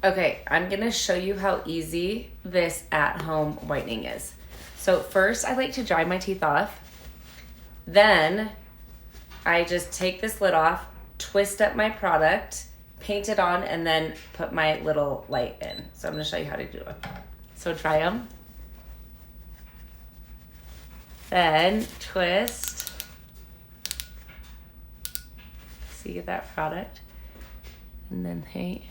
Okay, I'm gonna show you how easy this at-home whitening is. So first I like to dry my teeth off. Then I just take this lid off, twist up my product, paint it on, and then put my little light in. So I'm gonna show you how to do it. So dry them. Then twist. See that product? And then paint.